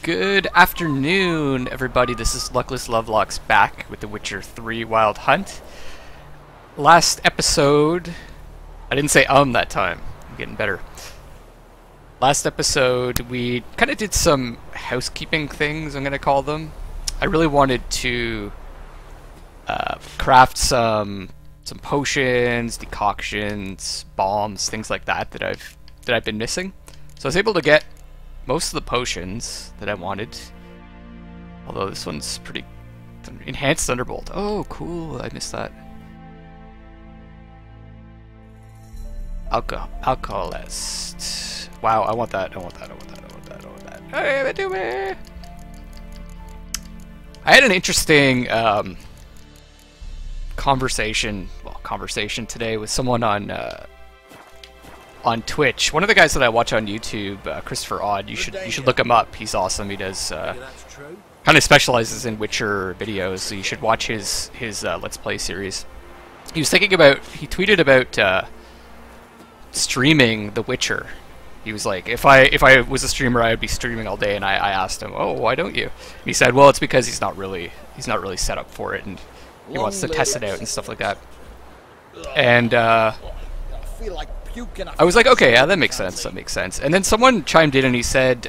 Good afternoon, everybody. This is Luckless Lovelocks back with The Witcher 3 Wild Hunt. Last episode... I didn't say that time. I'm getting better. Last episode, we kind of did some housekeeping things, I'm going to call them. I really wanted to craft some potions, decoctions, bombs, things like that that I've been missing. So I was able to get most of the potions that I wanted. Although this one's pretty... Enhanced Thunderbolt. Oh, cool. I missed that. Alcoholist. Wow, I want that. I want that. I want that. I want that. I want that. Hey, do me. I had an interesting conversation today with someone on Twitch. One of the guys that I watch on YouTube, Christopher Odd. You should look him up. He's awesome. He does kind of specializes in Witcher videos. So you should watch his Let's Play series. He was thinking about. He tweeted about streaming The Witcher. He was like, if I was a streamer, I would be streaming all day. And I asked him, oh, why don't you? And he said, well, it's because he's not really set up for it, and he wants to test it out and stuff like that. And I was like, okay, yeah, that makes sense. That makes sense. And then someone chimed in and he said,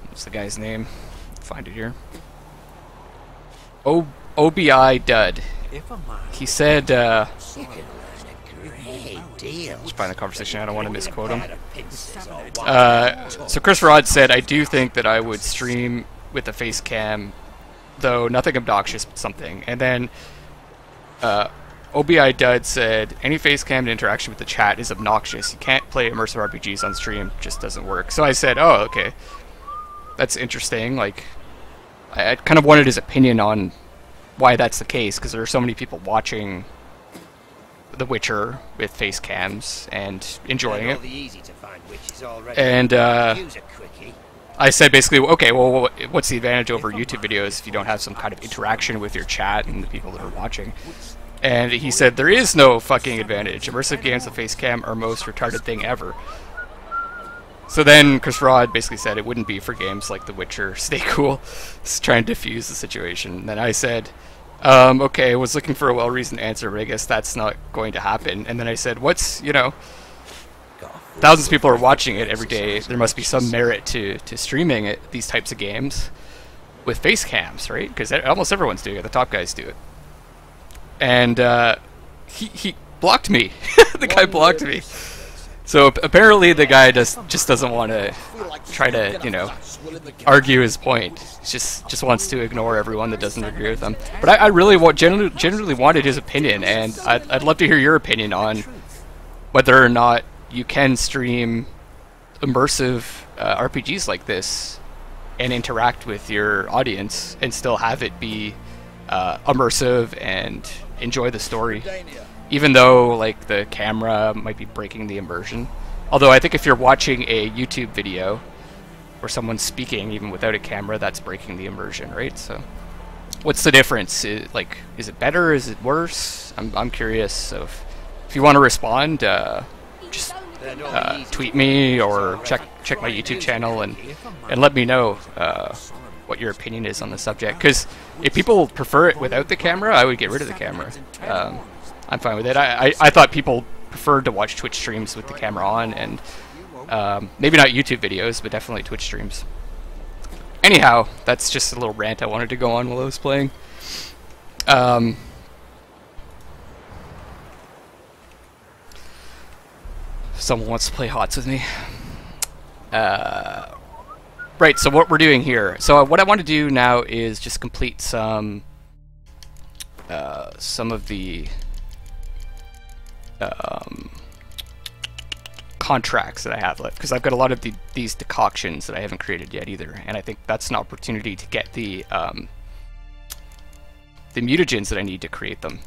what's the guy's name? Find it here. OBI Dud. He said, let's find the conversation. I don't want to misquote him. So Chris Rod said, I do think that I would stream with a face cam, though nothing obnoxious, but something. And then OBI Dud said, any face cam interaction with the chat is obnoxious. You can't play immersive RPGs on stream. It just doesn't work. So I said, oh, okay. That's interesting. Like, I kind of wanted his opinion on why that's the case, because there are so many people watching The Witcher with face cams and enjoying it. And I said basically, okay, well, what's the advantage over YouTube videos if you don't have some kind of interaction with your chat and the people that are watching? And he said, there is no fucking advantage. Immersive games with face cam are most retarded thing ever. So then Chris Rod basically said it wouldn't be for games like The Witcher. Stay cool. Just trying to diffuse the situation. And then I said, okay, I was looking for a well-reasoned answer, but I guess that's not going to happen. And then I said, thousands of people are watching it every day. There must be some merit to streaming it, these types of games with face cams, right? Because almost everyone's doing it. The top guys do it. And he blocked me. The guy blocked me. So apparently the guy just doesn't want to try to, argue his point. He just wants to ignore everyone that doesn't agree with him. But I really genuinely wanted his opinion, and I'd love to hear your opinion on whether or not you can stream immersive RPGs like this and interact with your audience and still have it be immersive and enjoy the story, even though like the camera might be breaking the immersion. Although I think if you're watching a YouTube video or someone's speaking even without a camera, that's breaking the immersion, right? So what's the difference? Is it better? Is it worse? I'm curious. So if you want to respond, just tweet me or check my YouTube channel and let me know what your opinion is on the subject. Because if people prefer it without the camera, I would get rid of the camera. I'm fine with it. I thought people preferred to watch Twitch streams with the camera on, and maybe not YouTube videos, but definitely Twitch streams. Anyhow, that's just a little rant I wanted to go on while I was playing. Someone wants to play HOTS with me. Right, so what we're doing here. So what I want to do now is just complete some of the contracts that I have left, because I've got a lot of these decoctions that I haven't created yet either, and I think that's an opportunity to get the mutagens that I need to create them.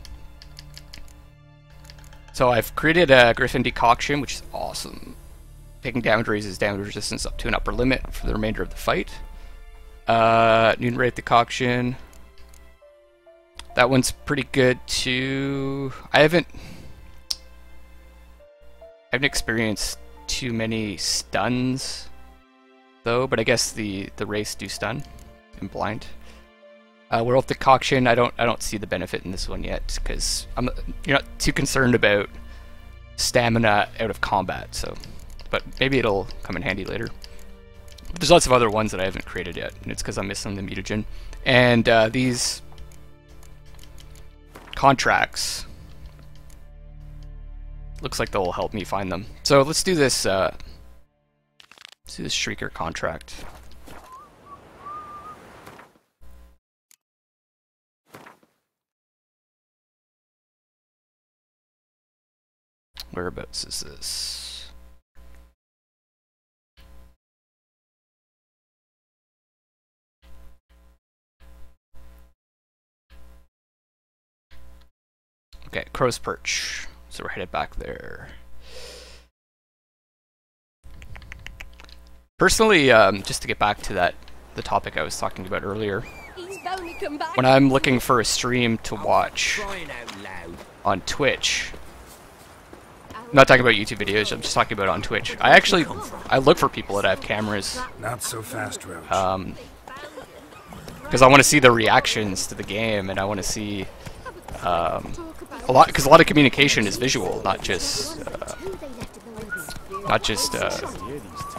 So I've created a Griffin decoction, which is awesome. Taking damage raises damage resistance up to an upper limit for the remainder of the fight. Noon Wraith decoction. That one's pretty good too. I haven't experienced too many stuns though, but I guess the race do stun and blind. World Decoction, I don't see the benefit in this one yet, because you're not too concerned about stamina out of combat, so, but maybe it'll come in handy later. But there's lots of other ones that I haven't created yet, and it's because I'm missing the mutagen. And these contracts, looks like they'll help me find them. So let's do this. Let's do this Shrieker contract. Whereabouts is this? Okay, Crow's Perch. So we're headed back there. Personally, just to get back to the topic I was talking about earlier, when I'm looking for a stream to watch on Twitch, I'm not talking about YouTube videos, I'm just talking about on Twitch. I look for people that have cameras. Not so fast, Roach. Because I want to see the reactions to the game, and I want to see because a lot of communication is visual, not just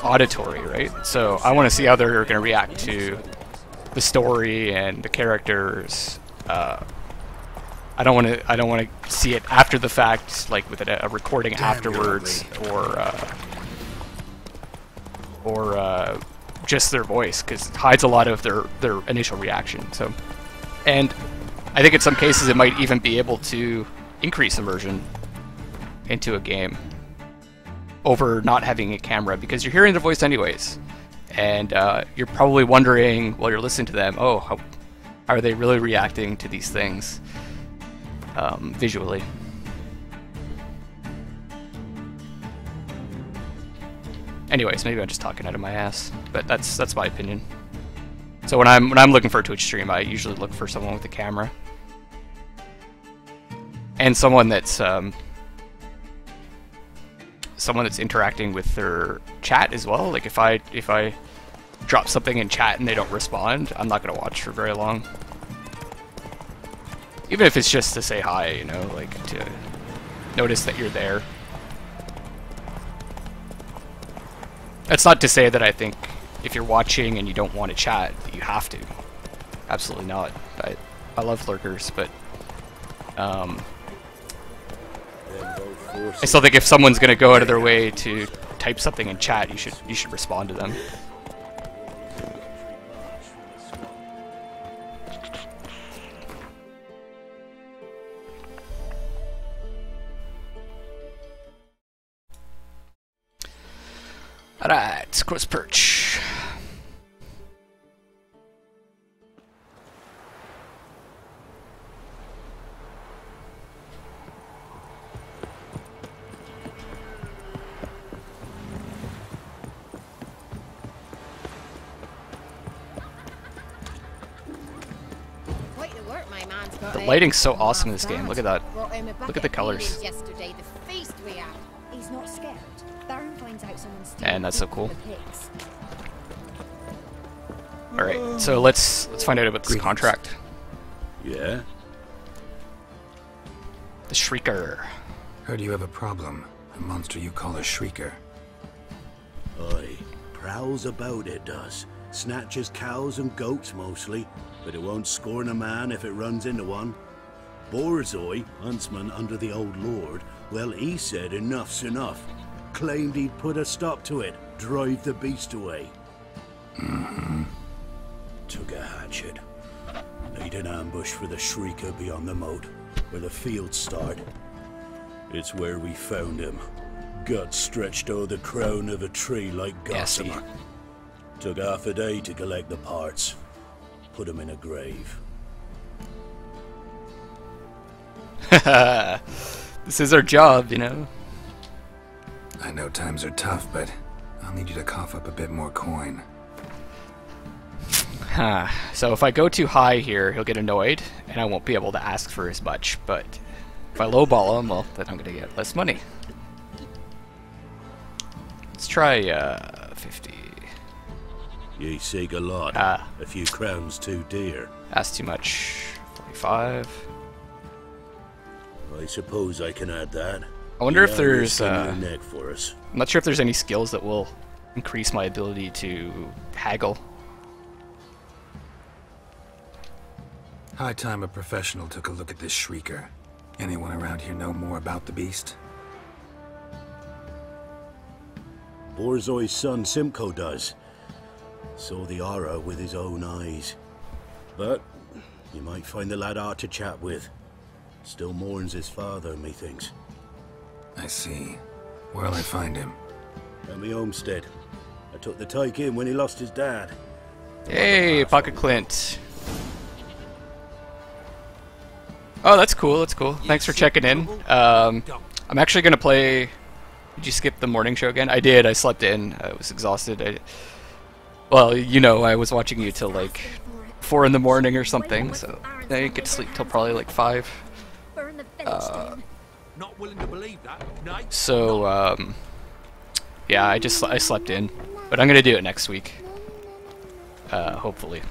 auditory, right? So I want to see how they're going to react to the story and the characters. I don't want to see it after the fact, like with a recording afterwards, or just their voice, because it hides a lot of their initial reaction. So, and I think in some cases it might even be able to increase immersion into a game over not having a camera, because you're hearing their voice anyways, and you're probably wondering while you're listening to them, oh, how are they really reacting to these things? Visually. Anyways, maybe I'm just talking out of my ass, but that's my opinion. So when I'm looking for a Twitch stream, I usually look for someone with a camera and someone that's interacting with their chat as well. Like if I drop something in chat and they don't respond, I'm not gonna watch for very long. Even if it's just to say hi, you know, like to notice that you're there. That's not to say that I think if you're watching and you don't want to chat, that you have to. Absolutely not. I love lurkers, but I still think if someone's gonna go out of their way to type something in chat, you should respond to them. Alright, Crow's Perch. The lighting's so awesome in this game. Look at that. Look at the colors. He's not scared. Baron finds out someone's And that's so cool. Alright, so let's find out about this contract. Yeah? The Shrieker. Heard you have a problem. A monster you call a Shrieker. Aye. Prowls about, it does. Snatches cows and goats mostly, but it won't scorn a man if it runs into one. Borzoi, huntsman under the old lord, well, he said enough's enough. Claimed he'd put a stop to it, drive the beast away. Took a hatchet. Laid an ambush for the Shrieker beyond the moat, where the fields start. It's where we found him. Guts stretched o'er the crown of a tree like gossamer. Took half a day to collect the parts. Put him in a grave. This is our job, you know. I know times are tough, but I'll need you to cough up a bit more coin. So if I go too high here, he'll get annoyed, and I won't be able to ask for as much, but if I lowball him, well, then I'm gonna get less money. Let's try 50. Ye seek a lot. Ah. A few crowns too dear. That's too much. 45. I suppose I can add that. I wonder if Yeah, there's, risk in your neck for us. I'm not sure if there's any skills that will increase my ability to haggle. High time a professional took a look at this shrieker. Anyone around here know more about the beast? Borzoi's son Simcoe does. Saw the aura with his own eyes. But you might find the lad hard to chat with. Still mourns his father, methinks. I see. Where'll I find him? At me homestead. I took the tyke in when he lost his dad. Hey, Pocket Clint. Oh, that's cool, that's cool. Thanks for checking in. I'm actually gonna play... Did you skip the morning show again? I did, I slept in. I was exhausted. Well, you know, I was watching you till like 4 in the morning or something, so I didn't get to sleep till probably like 5. Not willing to believe that. No. So, yeah, I slept in. But I'm gonna do it next week. Hopefully.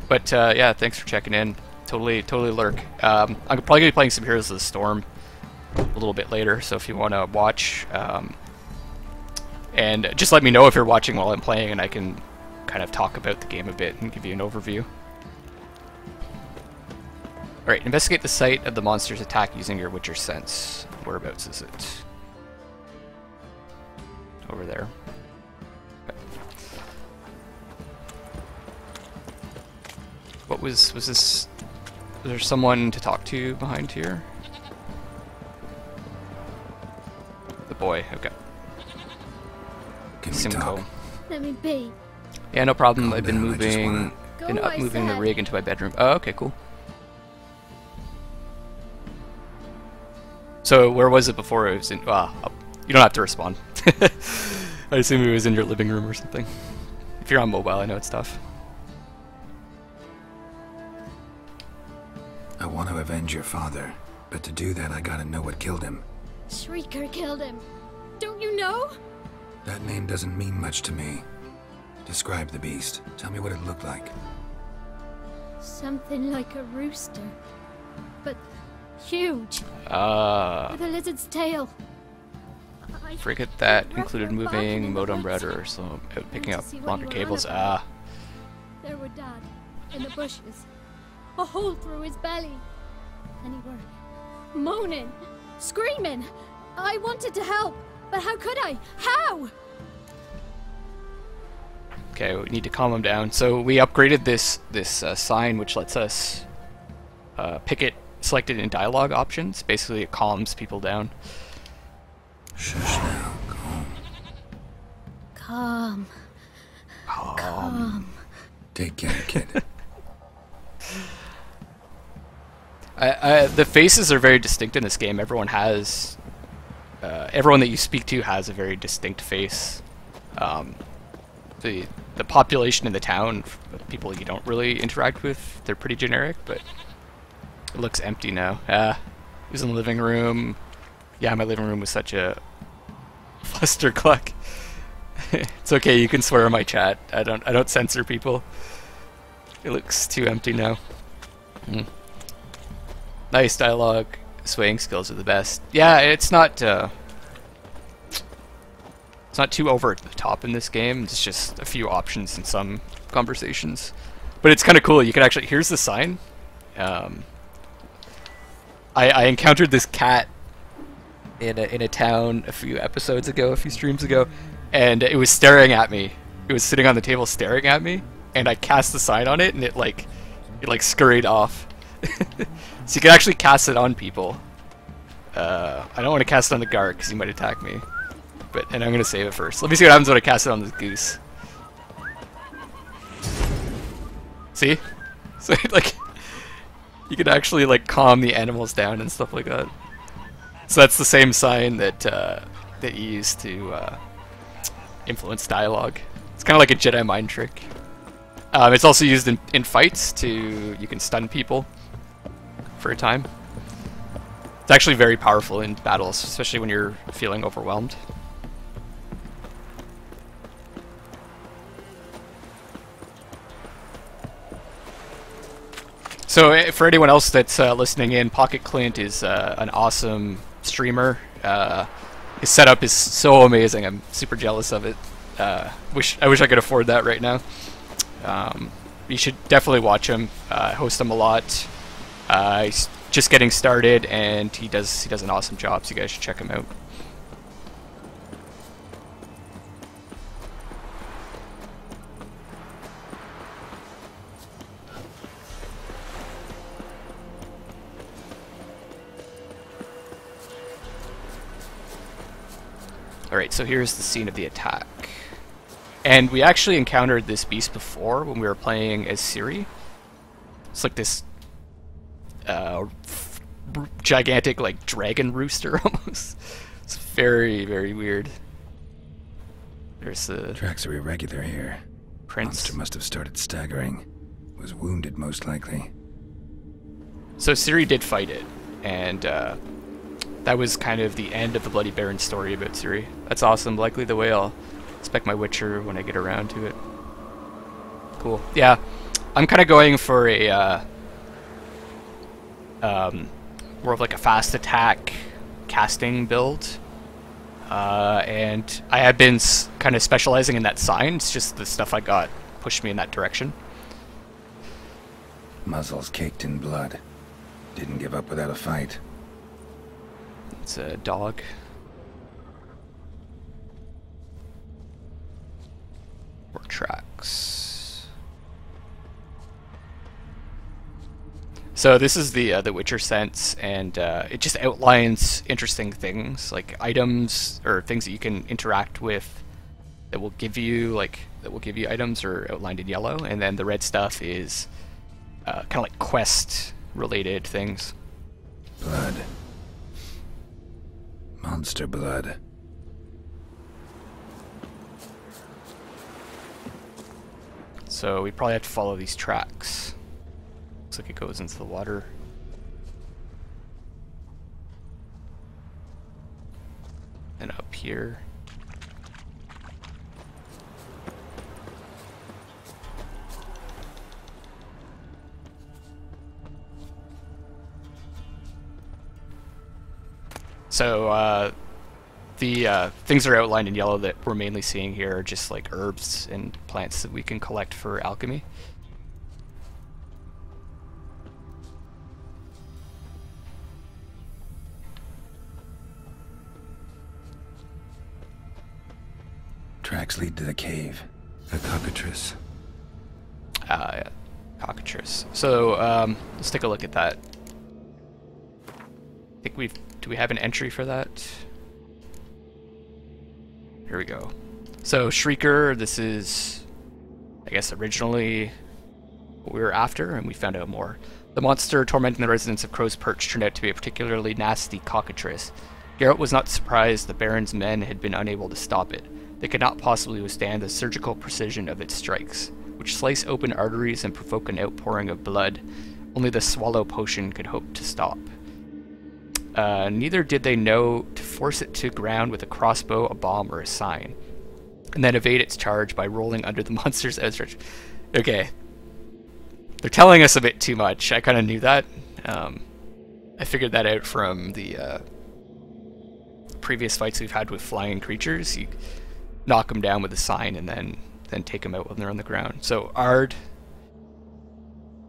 But, yeah, thanks for checking in. Totally lurk. I'm probably gonna be playing some Heroes of the Storm a little bit later, so if you want to watch, and just let me know if you're watching while I'm playing, and I can kind of talk about the game a bit and give you an overview. Alright, investigate the site of the monster's attack using your Witcher sense. Whereabouts is it? Over there. Okay. What was this? Was there someone to talk to behind here? The boy, okay. Can we Simcoe. talk? Let me be. Yeah, no problem. Calm I've been down, I just moving, wanna- been Go, up I moving the said. rig into my bedroom. Oh, okay, cool. So where was it before? It was in. You don't have to respond. I assume it was in your living room or something. If you're on mobile, I know it's tough. I want to avenge your father, but to do that I gotta know what killed him. Shrieker killed him. Don't you know? That name doesn't mean much to me. Describe the beast. Tell me what it looked like. Something like a rooster. But huge. With a lizard's tail. I Forget that rough included and barking in moving the modem woods. router, so picking up to see what longer you were on cables. about. There were Dad, in the bushes. A hole through his belly. And he were moaning, screaming. I wanted to help, but how could I? How? Okay, we need to calm him down. So we upgraded this sign, which lets us pick it selected in dialogue options. Basically, it calms people down. Shush now, calm. Calm. Take care, kid. The faces are very distinct in this game. Everyone has, everyone that you speak to has a very distinct face. The population in the town, people you don't really interact with, they're pretty generic, but it looks empty now. It was in the living room. Yeah, my living room was such a clustercluck. It's okay, you can swear in my chat. I don't censor people. It looks too empty now. Nice dialogue. Swaying skills are the best. Yeah, it's not too over the top in this game. It's just a few options in some conversations. But it's kind of cool. You can actually... Here's the sign. I encountered this cat in a town a few streams ago, and it was staring at me. It was sitting on the table staring at me, and I cast the sign on it, and it scurried off. So you can actually cast it on people. I don't want to cast it on the guard because he might attack me. And I'm gonna save it first. Let me see what happens when I cast it on this goose. See? So you can actually calm the animals down and stuff like that. So that's the same sign that you use to influence dialogue. It's kind of like a Jedi mind trick. It's also used in fights you can stun people for a time. It's actually very powerful in battles, especially when you're feeling overwhelmed. So for anyone else that's listening in, Pocket Clint is an awesome streamer. His setup is so amazing. I'm super jealous of it. I wish I could afford that right now. You should definitely watch him. I host him a lot. He's just getting started, and he does an awesome job. So you guys should check him out. Alright, so here's the scene of the attack. And we actually encountered this beast before when we were playing as Ciri. It's like this gigantic, like, dragon rooster almost. It's very, very weird. There's the... Tracks are irregular here. Prince. Monster must have started staggering. Was wounded, most likely. So Ciri did fight it, and that was kind of the end of the Bloody Baron story about Ciri. That's awesome. Likely the way I'll spec my Witcher when I get around to it. Cool. Yeah, I'm kind of going for a more of like a fast attack casting build, and I have been kind of specializing in that sign. It's just the stuff I got pushed me in that direction. Muzzles caked in blood. Didn't give up without a fight. It's a dog. Or tracks. So this is the Witcher sense, and it just outlines interesting things like items or things that you can interact with that will give you items are outlined in yellow, and then the red stuff is kind of like quest related things. Blood. Monster blood. So we probably have to follow these tracks. Looks like it goes into the water. And up here. So the things that are outlined in yellow that we're mainly seeing here are just like herbs and plants that we can collect for alchemy. Tracks lead to the cave. A cockatrice. Yeah. Cockatrice. So let's take a look at that. I think do we have an entry for that? Here we go. So Shrieker, this is, I guess, originally what we were after, and we found out more. The monster tormenting the residents of Crow's Perch turned out to be a particularly nasty cockatrice. Geralt was not surprised the Baron's men had been unable to stop it. They could not possibly withstand the surgical precision of its strikes, which slice open arteries and provoke an outpouring of blood. Only the swallow potion could hope to stop. Neither did they know to force it to ground with a crossbow, a bomb, or a sign, and then evade its charge by rolling under the monster's outstretched. Okay. They're telling us a bit too much. I kind of knew that. I figured that out from the previous fights we've had with flying creatures. You knock them down with a sign and then take them out when they're on the ground. So Ard,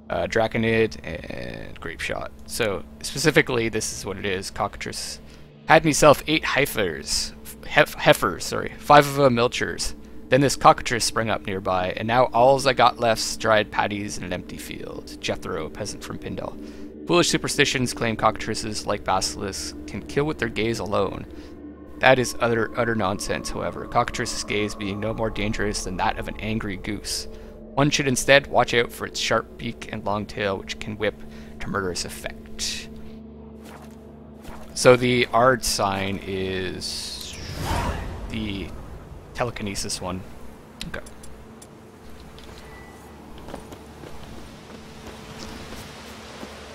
Draconid, and Grape Shot. So specifically, this is what it is. Cockatrice had meself 8 heifers, 5 of them milchers. Then this cockatrice sprang up nearby, and now all's I got left's dried patties in an empty field. Jethro, a peasant from Pindal. Foolish superstitions claim cockatrices, like basilisks, can kill with their gaze alone. That is utter nonsense, however. Cockatrice's gaze being no more dangerous than that of an angry goose. One should instead watch out for its sharp beak and long tail, which can whip to murderous effect. So the Ard sign is the telekinesis one. Okay.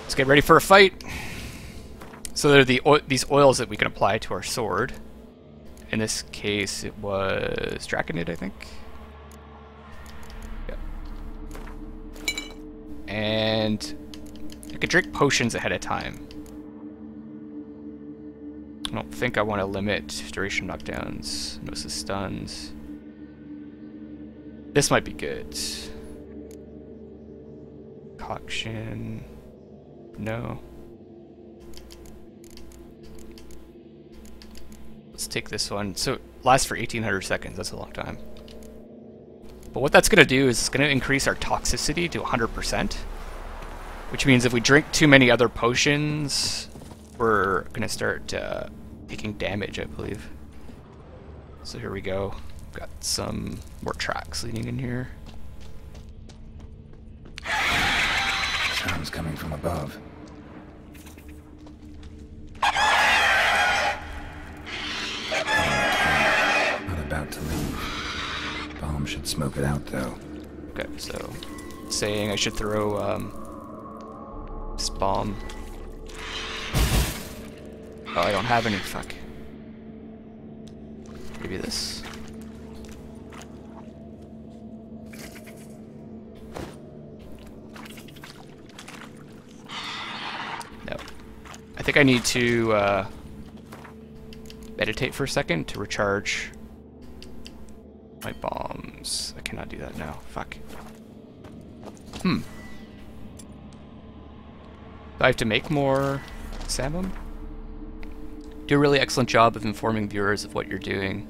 Let's get ready for a fight. So there are these oils that we can apply to our sword. In this case, it was Draconid, I think. And I could drink potions ahead of time. I don't think I want to limit duration knockdowns, gnosis stuns. This might be good. Concoction. No. Let's take this one. So it lasts for 1800 seconds. That's a long time. But what that's going to do is it's going to increase our toxicity to 100%. Which means if we drink too many other potions, we're going to start taking damage, I believe. So here we go. Got some more tracks leading in here. Sounds coming from above. Not about to leave. Bomb should smoke it out, though. Okay, so saying I should throw this bomb. Oh, I don't have any. Fuck. Maybe this. No. I think I need to meditate for a second to recharge my bombs. I cannot do that now. Fuck. Do I have to make more salmon? Do a really excellent job of informing viewers of what you're doing,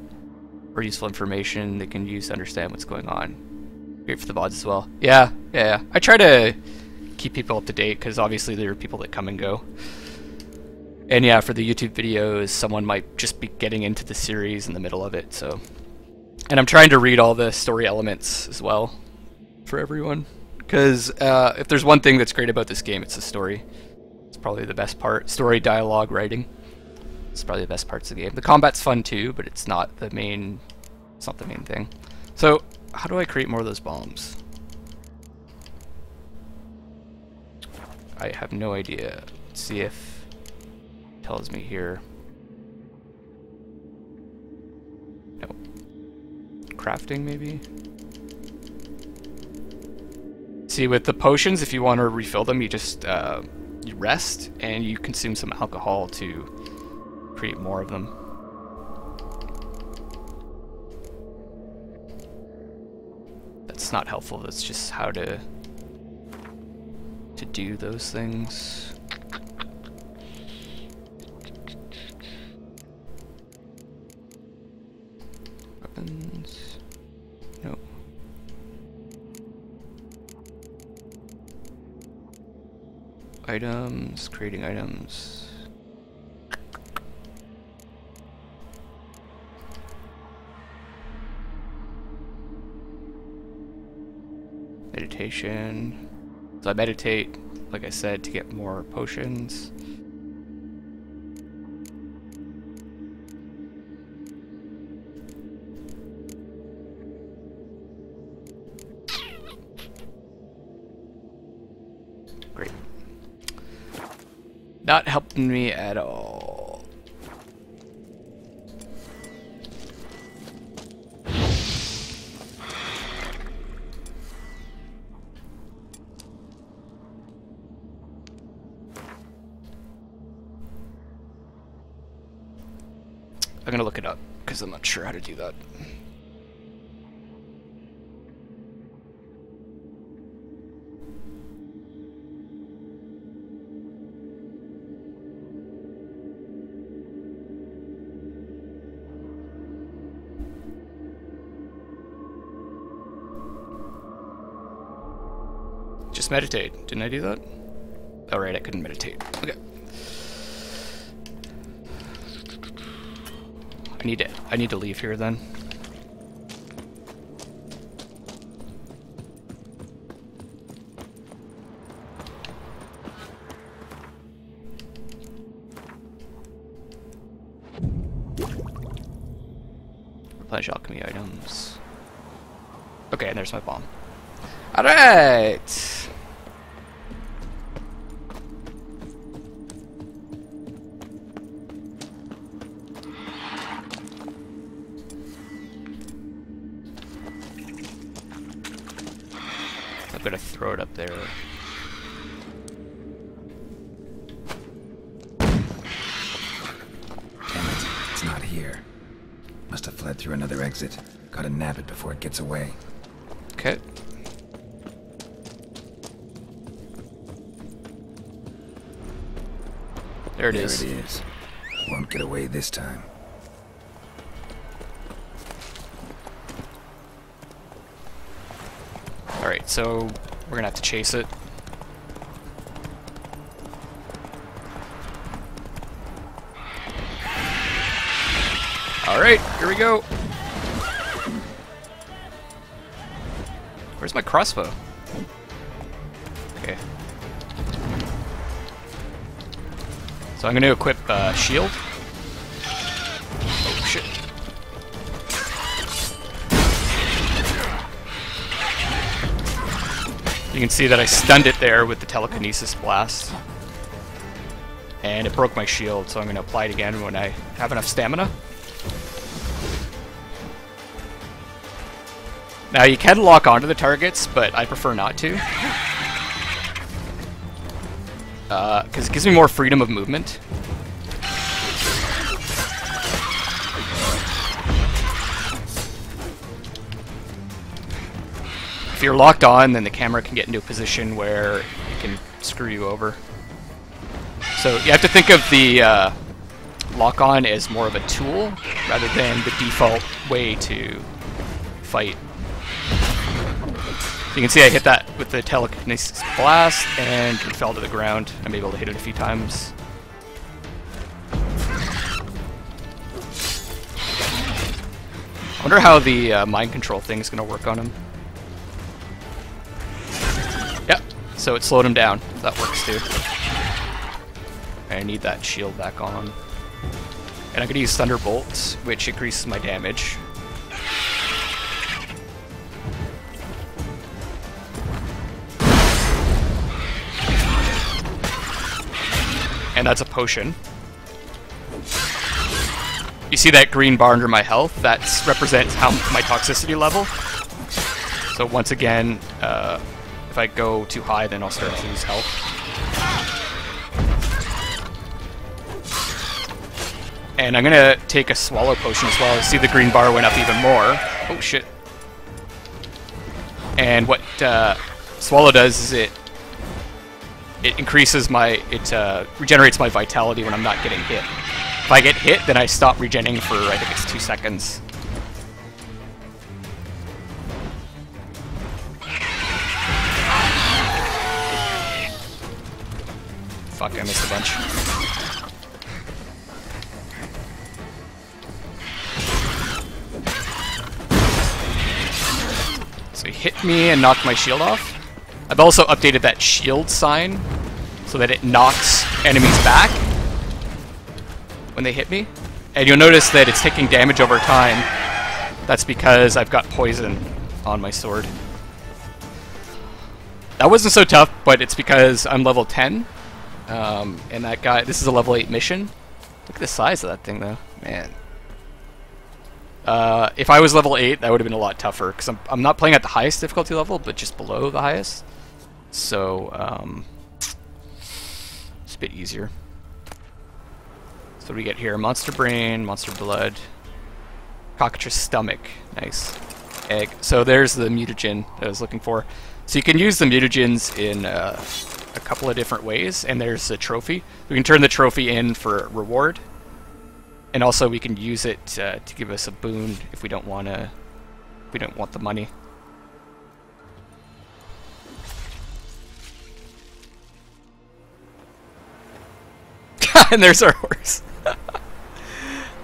or useful information they can use to understand what's going on. Great for the VODs as well. Yeah. I try to keep people up to date, because obviously there are people that come and go. And yeah, for the YouTube videos, someone might just be getting into the series in the middle of it, so... And I'm trying to read all the story elements as well, for everyone. Because if there's one thing that's great about this game, it's the story. It's probably the best part. Story, dialogue, writing. It's probably the best parts of the game. The combat's fun too, but it's not the main thing. So, how do I create more of those bombs? I have no idea. Let's see if it tells me here. No. Crafting, maybe? See, with the potions, if you want to refill them, you just you rest, and you consume some alcohol to create more of them. That's not helpful. That's just how to do those things. Weapons. No. Items. Creating items. Meditation. So I meditate, like I said, to get more potions. Great. Not helping me at all. I'm gonna look it up, because I'm not sure how to do that. Just meditate. Didn't I do that? Oh right, I couldn't meditate. Okay. I need to leave here then. Replenish alchemy items. Okay, and there's my bomb. Alright! I'm gonna throw it up there. it through another exit. Gotta nab it before it gets away. Okay. There it is. There it is. Won't get away this time. Alright, so we're gonna have to chase it. Alright, here we go. Where's my crossbow? Okay. So I'm gonna equip shield. Oh shit. You can see that I stunned it there with the telekinesis blast. And it broke my shield, so I'm gonna apply it again when I have enough stamina. Now you can lock onto the targets, but I prefer not to. Because it gives me more freedom of movement. If you're locked on, then the camera can get into a position where it can screw you over. So you have to think of the lock-on as more of a tool rather than the default way to fight. You can see I hit that with the telekinesis blast and it fell to the ground. I'm able to hit it a few times. I wonder how the mind control thing is going to work on him. Yep, so it slowed him down. That works too. I need that shield back on. And I'm going to use Thunderbolt, which increases my damage. And that's a potion. You see that green bar under my health? That represents how my toxicity level. So once again, if I go too high, then I'll start to lose health. And I'm gonna take a swallow potion as well. See the green bar went up even more. Oh shit. And what swallow does is it increases my, regenerates my vitality when I'm not getting hit. If I get hit, then I stop regenning for, I think it's 2 seconds. Fuck, I missed a bunch. So he hit me and knocked my shield off. I've also updated that shield sign so that it knocks enemies back when they hit me. And you'll notice that it's taking damage over time. That's because I've got poison on my sword. That wasn't so tough, but it's because I'm level 10. And that guy, this is a level 8 mission. Look at the size of that thing though, man. If I was level 8, that would have been a lot tougher, because I'm not playing at the highest difficulty level, but just below the highest. So, it's a bit easier. So what do we get here? Monster brain, monster blood, cockatrice stomach, nice. Egg. So there's the mutagen that I was looking for. So you can use the mutagens in a couple of different ways, and there's a trophy. We can turn the trophy in for reward. And also we can use it to give us a boon if we don't want the money. And there's our horse.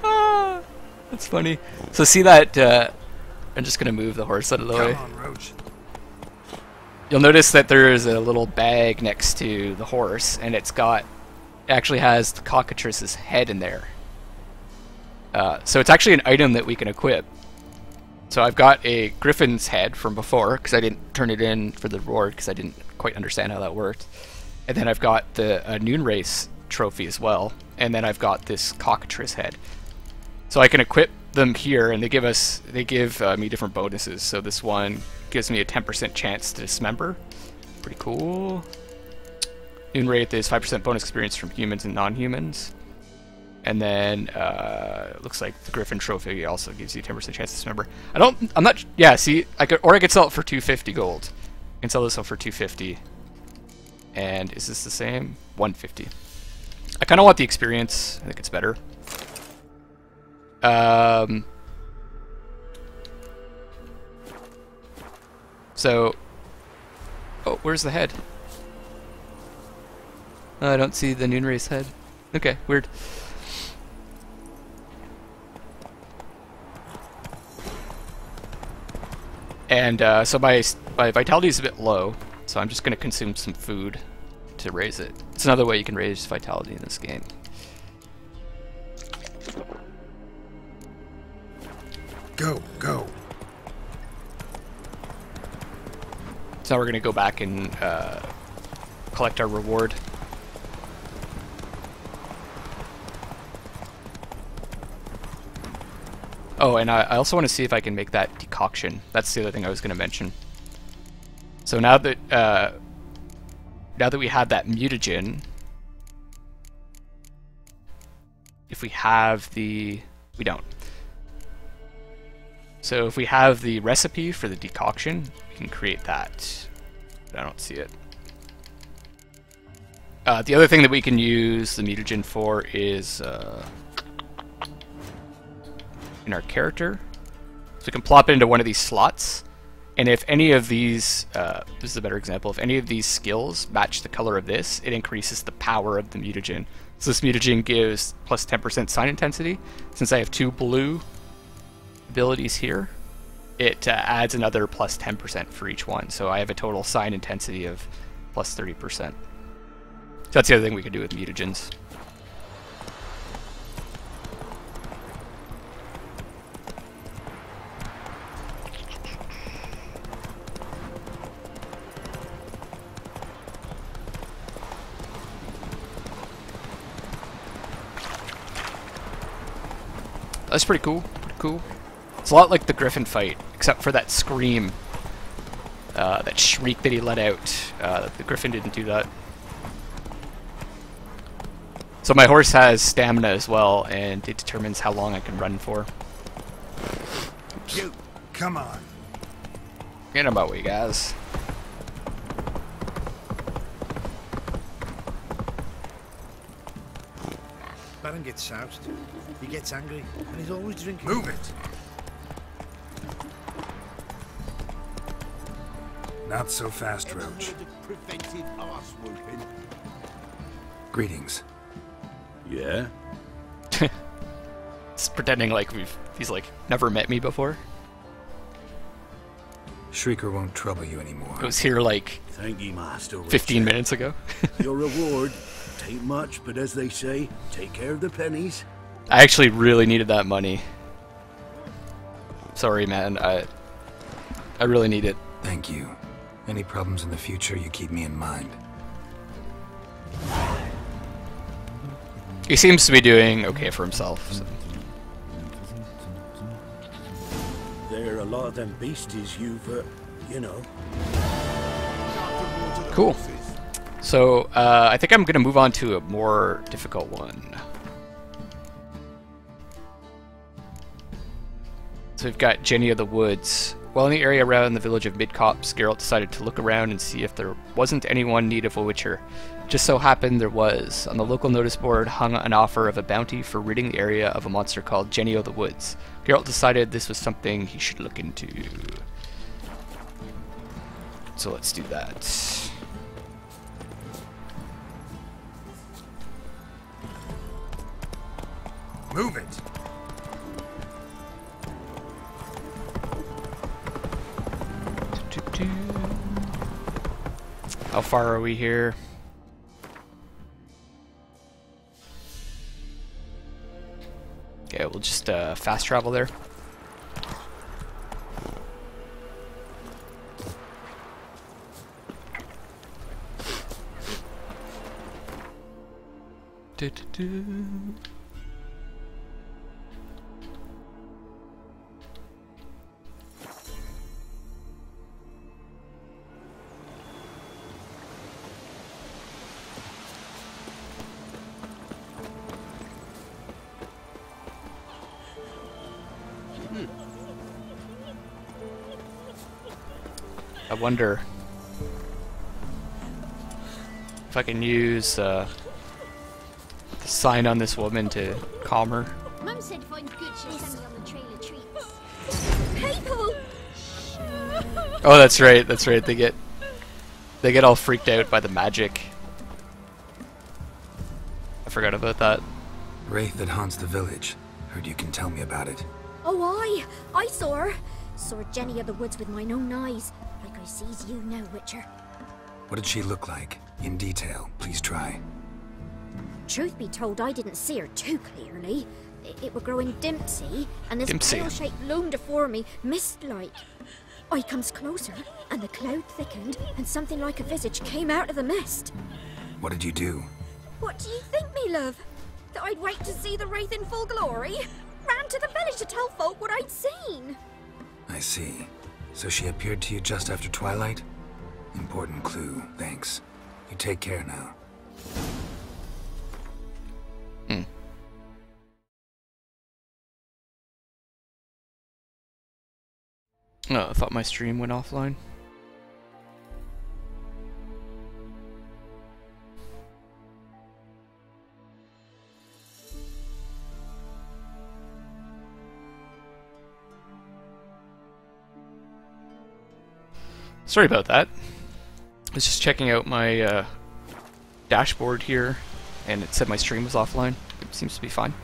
Ah, that's funny. So see that, I'm just gonna move the horse out of the way. Come on, Roach. You'll notice that there's a little bag next to the horse, and it actually has the cockatrice's head in there. So it's actually an item that we can equip. So I've got a griffin's head from before, because I didn't turn it in for the reward, because I didn't quite understand how that worked. And then I've got the noon race trophy as well, and then I've got this cockatrice head. So I can equip them here, and they give me different bonuses. So this one gives me a 10% chance to dismember. Pretty cool. Noon Wraith is 5% bonus experience from humans and non-humans. And then looks like the Griffin Trophy also gives you 10% chance to dismember. I'm not. Yeah, see, I could sell it for 250 gold. I can sell this one for 250. And is this the same? 150. I kind of want the experience. I think it's better. So, oh, where's the head? Oh, I don't see the Noonray's head. Okay, weird. And so my vitality is a bit low, so I'm just going to consume some food to raise it. It's another way you can raise vitality in this game. Go, go. So now we're going to go back and collect our reward. Oh, and I also want to see if I can make that decoction. That's the other thing I was going to mention. So now that we have that mutagen, if we have the... we don't. So if we have the recipe for the decoction, we can create that. But I don't see it. The other thing that we can use the mutagen for is in our character. So we can plop it into one of these slots, and if any of these, this is a better example, if any of these skills match the color of this, it increases the power of the mutagen. So this mutagen gives plus 10% sign intensity. Since I have 2 blue abilities here, it adds another plus 10% for each one. So I have a total sign intensity of plus 30%. So that's the other thing we can do with mutagens. That's pretty cool. Pretty cool. It's a lot like the Griffin fight, except for that scream, that shriek that he let out. The Griffin didn't do that. So my horse has stamina as well, and it determines how long I can run for. Oops. You, come on. Get him out, way, guys. Baron gets soused. He gets angry, and he's always drinking. Move it. Not so fast, Roach. Preventive arse whooping. Greetings. Yeah? Just pretending like he's like never met me before. Shrieker won't trouble you anymore. I was here like Thank ye, Master 15 Richard. minutes ago. Your reward. Tain't much, but as they say, take care of the pennies. I actually really needed that money. Sorry, man. I really need it. Thank you. Any problems in the future, you keep me in mind. He seems to be doing okay for himself. So. There are a lot of them beasties you've, you know. Cool. So, I think I'm going to move on to a more difficult one. So we've got Jenny of the Woods. While in the area around the village of Midcopse, Geralt decided to look around and see if there wasn't anyone in need of a witcher. Just so happened there was. On the local notice board hung an offer of a bounty for ridding the area of a monster called Jenny of the Woods. Geralt decided this was something he should look into. So let's do that. Move it. How far are we here? Okay, we'll just fast travel there. I wonder if I can use the sign on this woman to calm her. Mum said if I'm good, she'll send me on the trail of treats. People! Oh, that's right. That's right. They get all freaked out by the magic. I forgot about that. Wraith that haunts the village. Heard you can tell me about it. Oh, I saw her. Saw Jenny of the woods with mine own eyes, like I sees you now, Witcher. What did she look like? In detail, please try. Truth be told, I didn't see her too clearly. It were growing dim, see, and this pale shape loomed afore me, mist-like. I comes closer, and the cloud thickened, and something like a visage came out of the mist. What did you do? What do you think, me love? That I'd wait to see the wraith in full glory? Ran to the village to tell folk what I'd seen. I see. So she appeared to you just after twilight? Important clue, thanks. You take care now. Oh, I thought my stream went offline. Sorry about that. I was just checking out my dashboard here, and it said my stream was offline. It seems to be fine.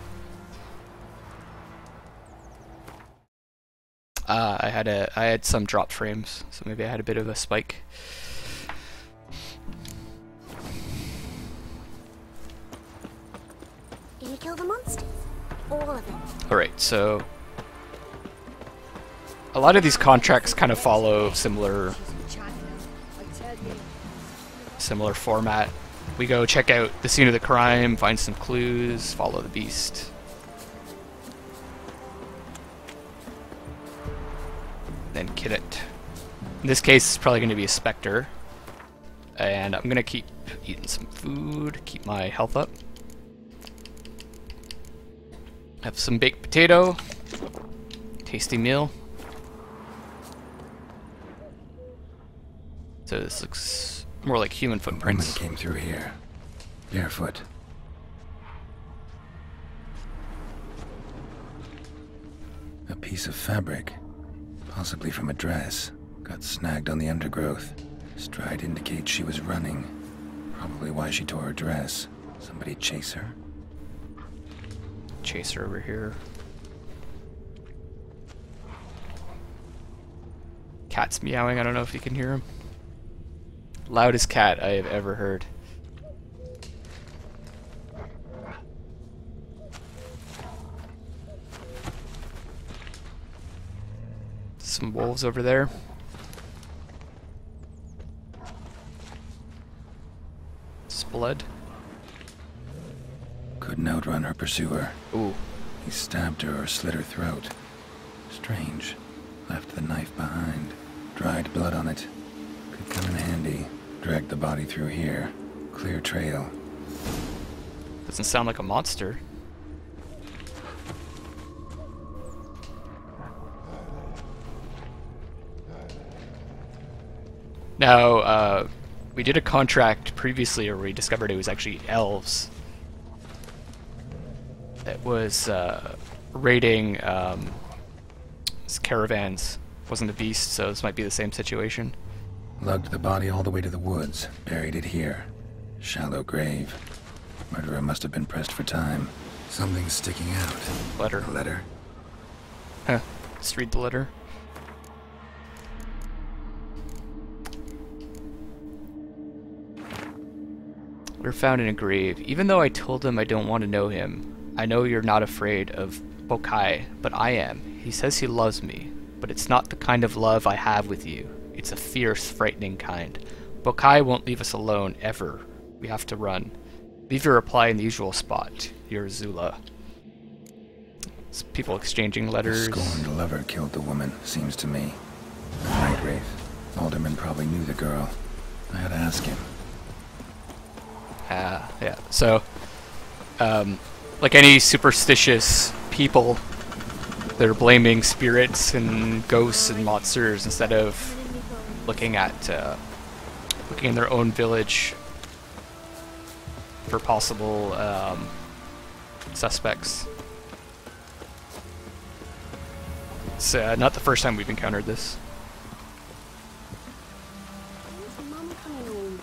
I had some dropped frames, so maybe I had a bit of a spike. Did you kill the monsters? All of them. Alright, so a lot of these contracts kind of follow similar format. We go check out the scene of the crime, find some clues, follow the beast. Then kill it. In this case, it's probably going to be a specter. And I'm going to keep eating some food, keep my health up. Have some baked potato. Tasty meal. So this looks more like human footprints. Woman came through here. Barefoot. A piece of fabric. Possibly from a dress. Got snagged on the undergrowth. Stride indicates she was running. Probably why she tore her dress. Somebody chase her? Chase her over here. Cat's meowing, I don't know if you can hear him. Loudest cat I have ever heard. Some wolves over there. It's blood. Couldn't outrun her pursuer. Ooh. He stabbed her or slit her throat. Strange. Left the knife behind. Dried blood on it. Could come in handy. Dragged the body through here. Clear trail. Doesn't sound like a monster. Now, we did a contract previously where we discovered it was actually elves that was raiding caravans. Wasn't a beast, so this might be the same situation. Lugged the body all the way to the woods. Buried it here. Shallow grave. Murderer must have been pressed for time. Something's sticking out. Letter. A letter? Huh. Just read the letter. Letter found in a grave. Even though I told him I don't want to know him, I know you're not afraid of Bokai, but I am. He says he loves me, but it's not the kind of love I have with you. It's a fierce, frightening kind. Bokai won't leave us alone, ever. We have to run. Leave your reply in the usual spot. Your Zula. It's people exchanging letters. The scorned lover killed the woman, seems to me. A night wraith. Alderman probably knew the girl. I had to ask him. Yeah. So, like any superstitious people, they're blaming spirits and ghosts and monsters instead of looking in their own village for possible suspects. It's not the first time we've encountered this. When's Mum coming home?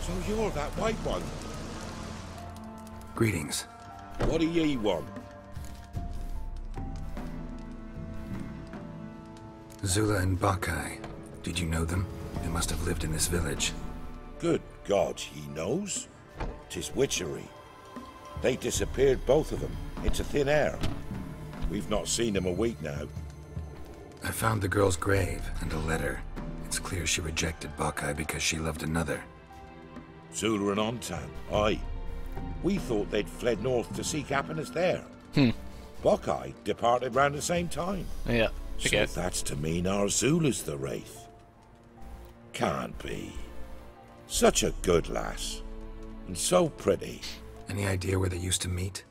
So you're that white one. Greetings. What do ye want? Zula and Bakai. Did you know them? They must have lived in this village. Good God, he knows. 'Tis witchery. They disappeared, both of them, into thin air. We've not seen them a week now. I found the girl's grave and a letter. It's clear she rejected Bakai because she loved another. Zula and Ontan, aye. We thought they'd fled north to seek happiness there. Buckeye departed round the same time. Yeah. So that's to mean our Zula's the Wraith. Can't be. Such a good lass. And so pretty. Any idea where they used to meet?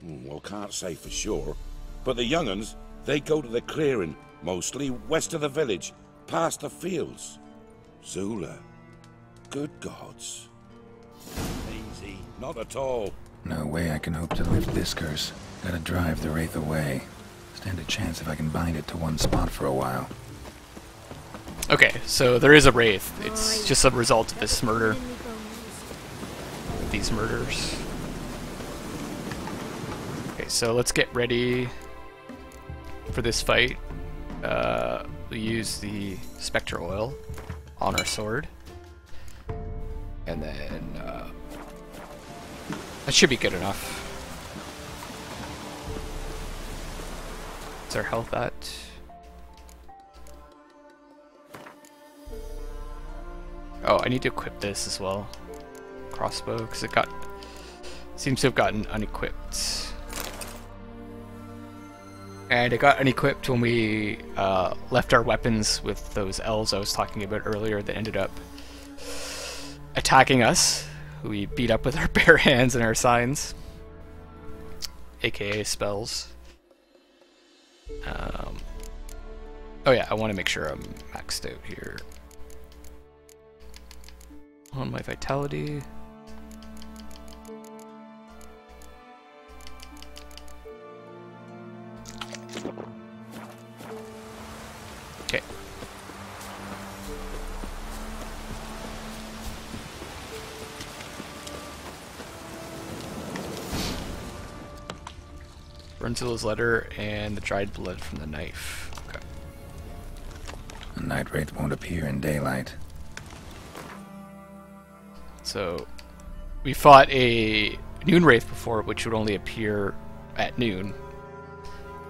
Well, can't say for sure. But the young'uns, they go to the clearing, mostly west of the village, past the fields. Zula. Good gods. Easy. Not at all. No way I can hope to lift this curse. Gotta drive the Wraith away. Stand a chance if I can bind it to one spot for a while. Okay, so there is a Wraith. It's just a result of this murder. These murders. Okay, so let's get ready for this fight. We use the Spectre Oil on our sword. And then that should be good enough. What's our health at? Oh, I need to equip this as well. Crossbow, because it seems to have gotten unequipped. And it got unequipped when we left our weapons with those elves I was talking about earlier that ended up attacking us. We beat up with our bare hands and our signs, aka spells. Oh yeah, I want to make sure I'm maxed out here on my vitality. Okay. Brunzill's letter and the dried blood from the knife. Okay. The Night Wraith won't appear in daylight. So, we fought a noon wraith before, which would only appear at noon.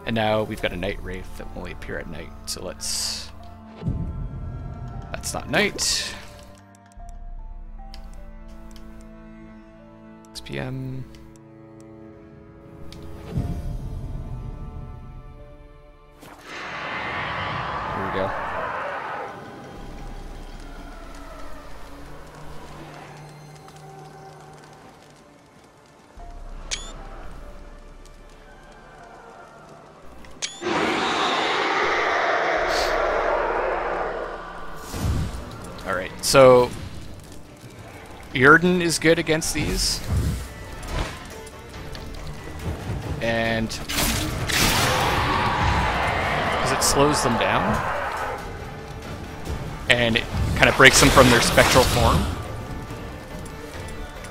And now we've got a night wraith that will only appear at night. So let's... That's not night. 6 p.m. Here we go. Alright, so Yrden is good against these. And because it slows them down and it kind of breaks them from their spectral form.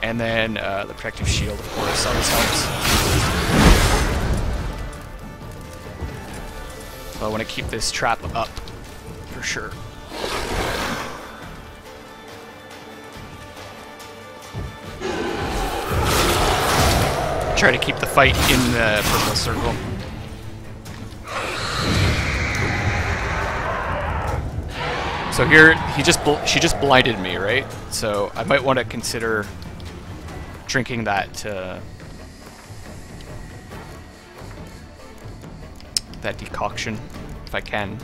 And then the protective shield, of course, always helps. So I want to keep this trap up for sure. Try to keep the fight in the purple circle. So here, she just blinded me, right? So I might want to consider drinking that that decoction if I can.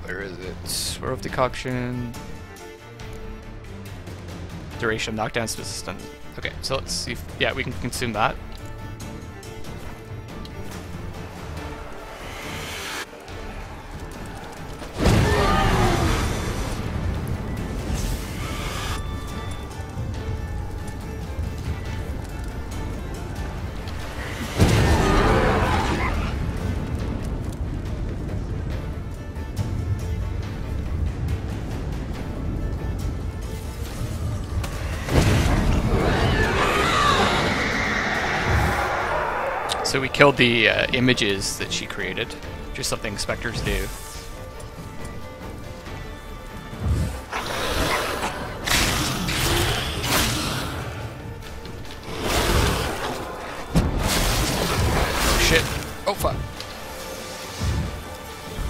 Where is it? Swirl of decoction. Duration of knockdown resistant. Okay, so let's see if, yeah, we can consume that. So we killed the images that she created, which is something specters do. Oh shit. Oh fuck.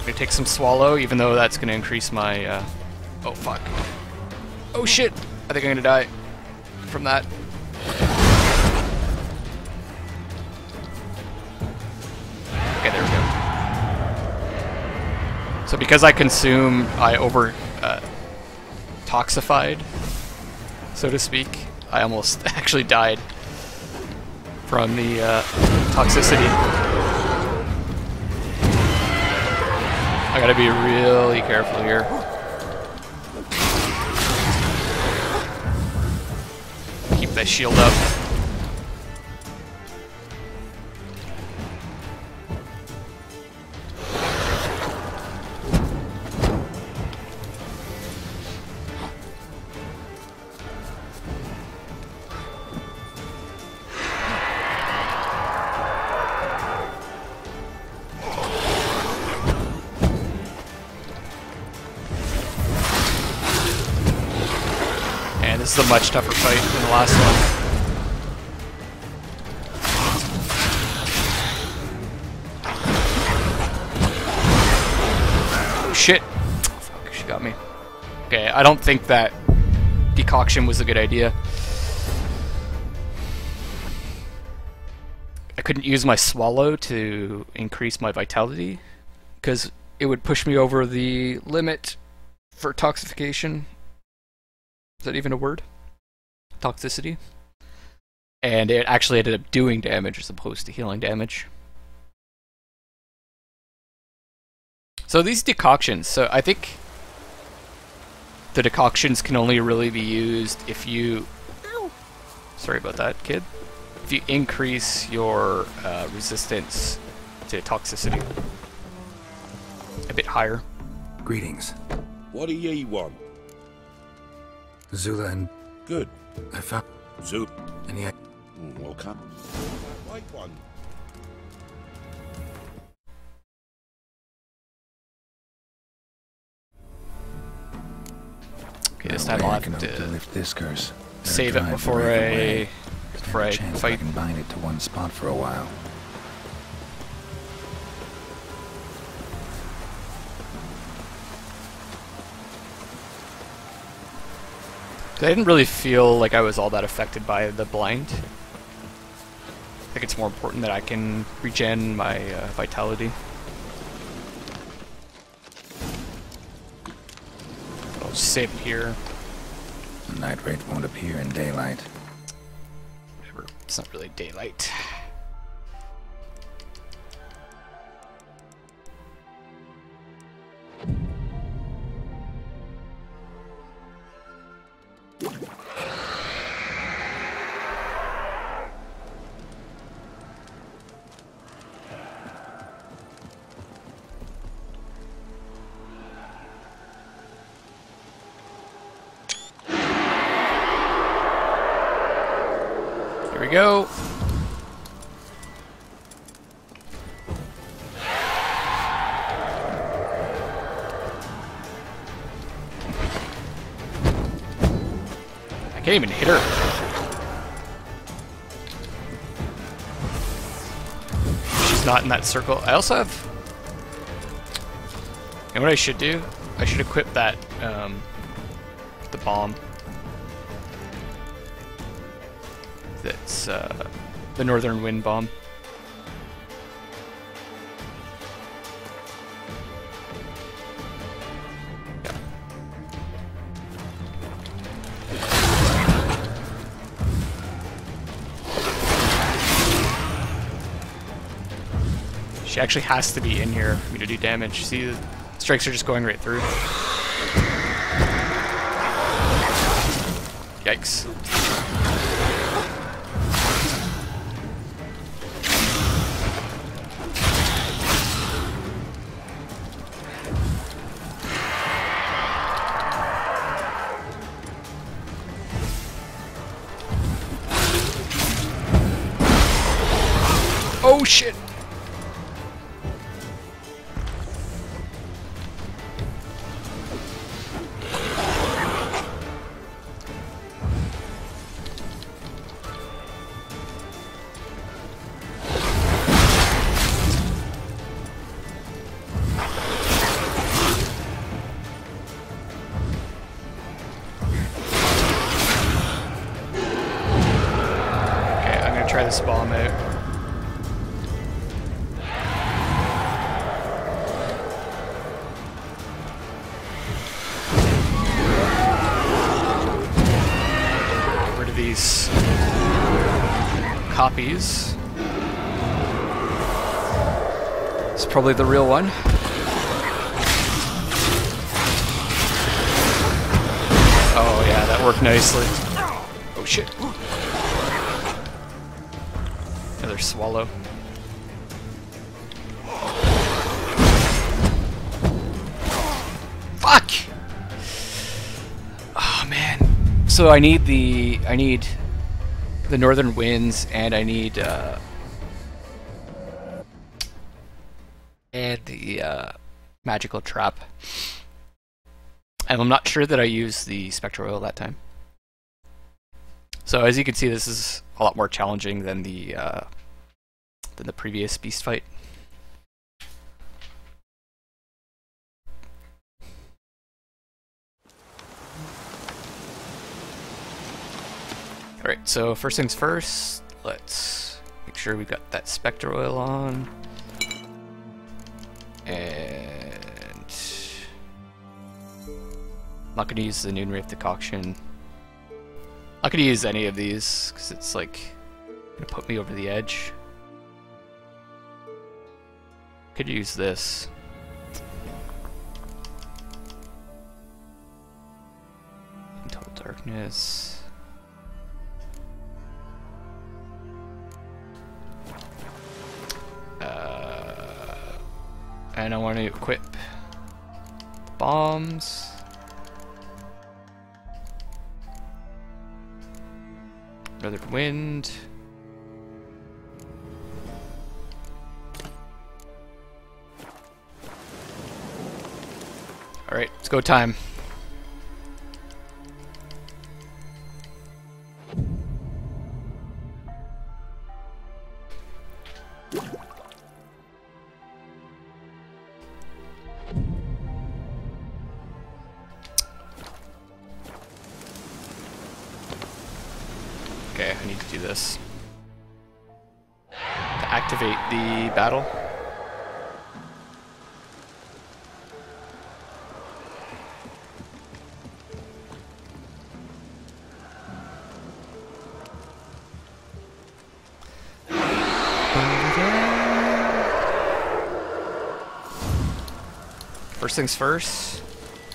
I'm gonna take some swallow, even though that's gonna increase my, oh fuck. Oh shit! I think I'm gonna die from that. Okay, there we go. So because I consumed, I over toxified, so to speak. I almost actually died from the toxicity. I gotta be really careful here. Keep that shield up. This is a much tougher fight than the last one. Oh shit! Fuck, she got me. Okay, I don't think that decoction was a good idea. I couldn't use my swallow to increase my vitality, because it would push me over the limit for toxification. Is that even a word? Toxicity. And it actually ended up doing damage as opposed to healing damage. So these decoctions, so I think the decoctions can only really be used if you... Ow. Sorry about that, kid. If you increase your resistance to toxicity a bit higher. Greetings. What do ye want? Zula and... Good. I found... Zoot. And yet... Well, come. White one. Okay, this time I'll have to lift this curse. save it before I fight. I can bind it to one spot for a while. I didn't really feel like I was all that affected by the blind. I think it's more important that I can regen my vitality. I'll just save it here. The night wraith won't appear in daylight. Whatever. It's not really daylight. Here we go. I can't even hit her. She's not in that circle. I also have... And what I should do? I should equip that, the bomb. That's the Northern Wind Bomb. She actually has to be in here for me to do damage. See, the strikes are just going right through. Yikes. Oh shit! Okay, I'm gonna try this bomb out. These copies. It's probably the real one. Oh yeah, that worked nicely. Oh shit. Another swallow. Fuck! Oh man. So I need the northern winds, and I need the magical trap. And I'm not sure that I used the spectral oil that time. So as you can see, this is a lot more challenging than the previous beast fight. Alright, so first things first, let's make sure we've got that spectre oil on. And I'm not going to use the Noon Wraith decoction. I'm not going to use any of these, because it's like going to put me over the edge. Could use this. In total darkness. And I want to equip bombs. Northern wind. Alright, it's go time. Okay, I need to do this. To activate the battle. First things first,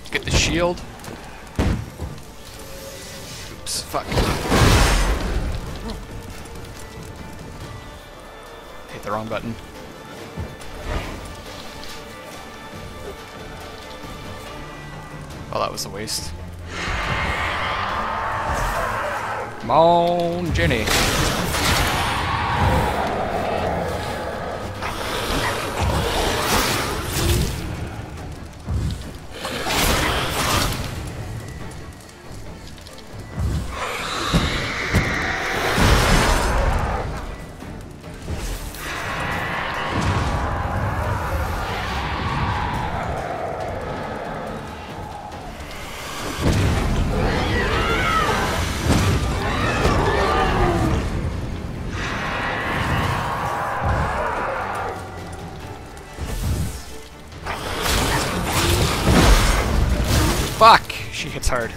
get the shield. Oops, fuck. Hit the wrong button. Oh, that was a waste. Come on, Jenny. Fuck! She hits hard.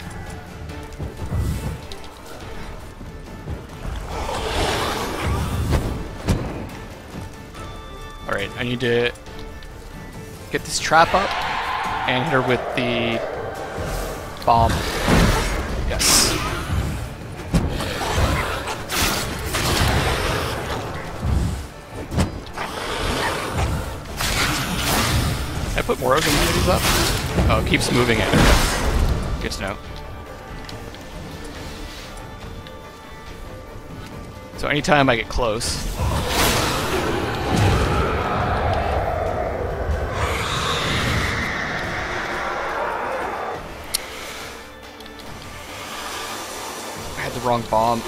Alright, Alright, I need to get this trap up and hit her with the bomb. Yes. Can I put more of these up? Oh, it keeps moving it. Good to know. So anytime I get close, I had the wrong bomb.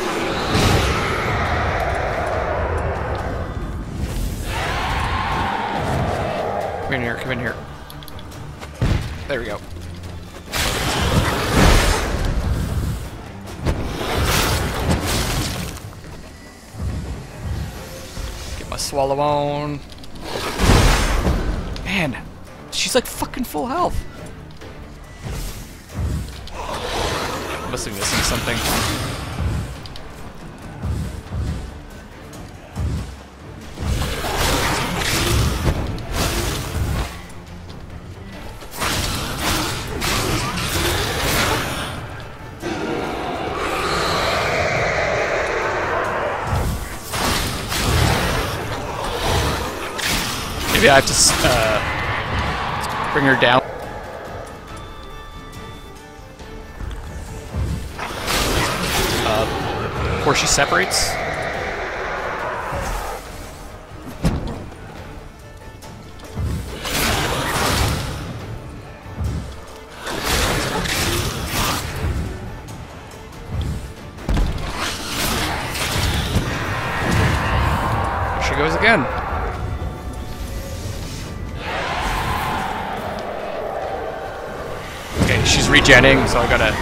Come in here, come in here. There we go. Get my swallow on. Man, she's like fucking full health. Must be missing something. Maybe I have to bring her down. Before she separates. There she goes again. Okay, she's regenning, so I gotta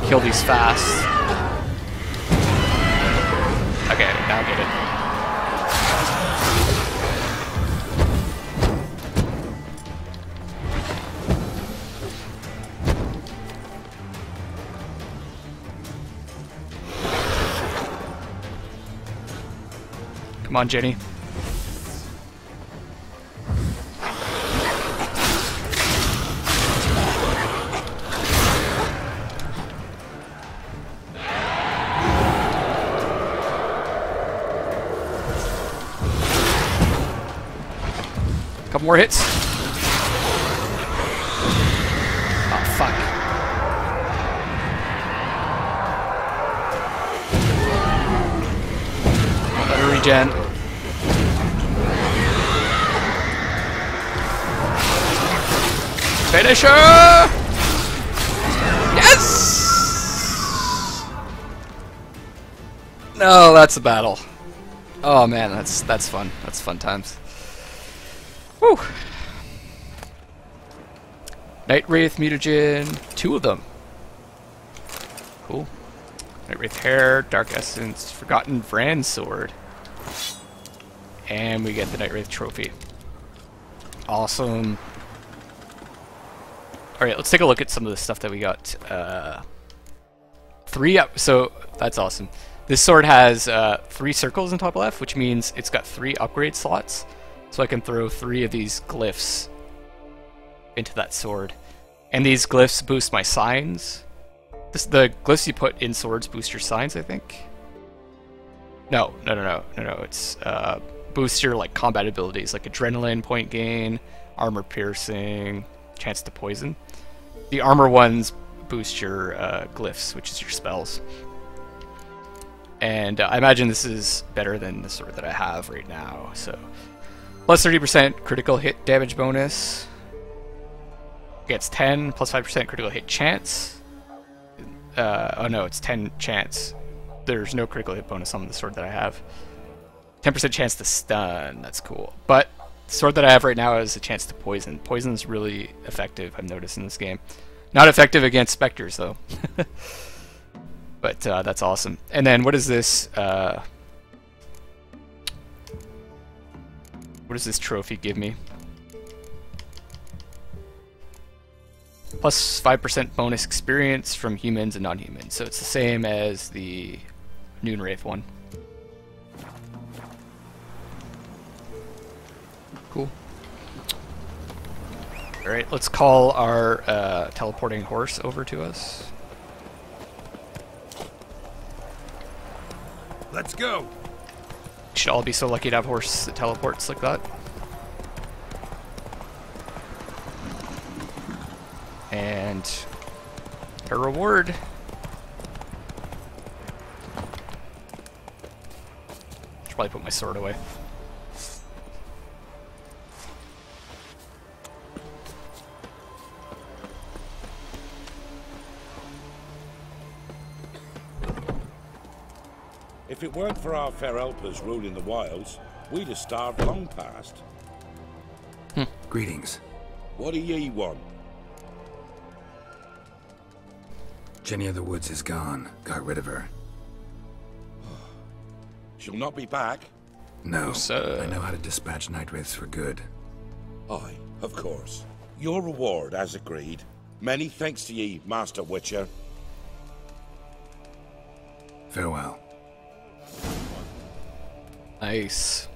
kill these fast. Okay, now I get it. Come on, Jenny. Couple more hits. Oh, fuck. Let her regen. Finish her! Yes! No, that's a battle. Oh man, that's fun. That's fun times. Whew. Night Wraith, Mutagen, 2 of them. Cool. Night Wraith Hair, Dark Essence, Forgotten Vran Sword. And we get the Night Wraith Trophy. Awesome. Alright, let's take a look at some of the stuff that we got. 3 up, so that's awesome. This sword has 3 circles in top left, which means it's got 3 upgrade slots. So I can throw 3 of these glyphs into that sword. And these glyphs boost my signs. The glyphs you put in swords boost your signs, I think. No. It's boosts your like combat abilities, like adrenaline, point gain, armor piercing, chance to poison. The armor ones boost your glyphs, which is your spells. And I imagine this is better than the sword that I have right now. So. Plus 30% critical hit damage bonus. Gets 10, plus 5% critical hit chance. Oh no, it's 10 chance. There's no critical hit bonus on the sword that I have. 10% chance to stun, that's cool. But the sword that I have right now has a chance to poison. Poison's really effective, I've noticed in this game. Not effective against specters though. But that's awesome. And then what is this? What does this trophy give me? Plus 5% bonus experience from humans and non-humans. So it's the same as the Noon Wraith one. Alright, let's call our teleporting horse over to us. Let's go. We should all be so lucky to have a horse that teleports like that. And a reward. Should probably put my sword away. If it weren't for our fair helpers ruling the wilds, we'd have starved long past. Greetings. What do ye want? Jenny of the Woods is gone. Got rid of her. She'll not be back? No, sir. I know how to dispatch night wraiths for good. Aye, of course. Your reward, as agreed. Many thanks to ye, Master Witcher. Farewell. Nice.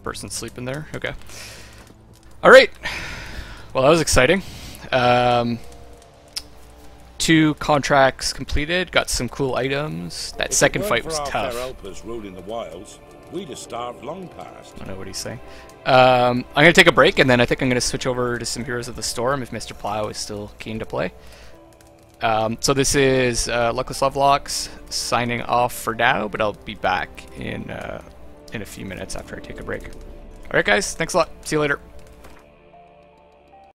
Person sleeping there? Okay. Alright. Well, that was exciting. 2 contracts completed. Got some cool items. That second fight was tough. Fair helpers ruling the wilds, we'd have starved long past. I don't know what he's saying. I'm going to take a break, and then I think I'm going to switch over to some Heroes of the Storm if Mr. Plow is still keen to play. So this is Luckless Lovelocks signing off for now, but I'll be back in a few minutes after I take a break. Alright guys, thanks a lot. See you later.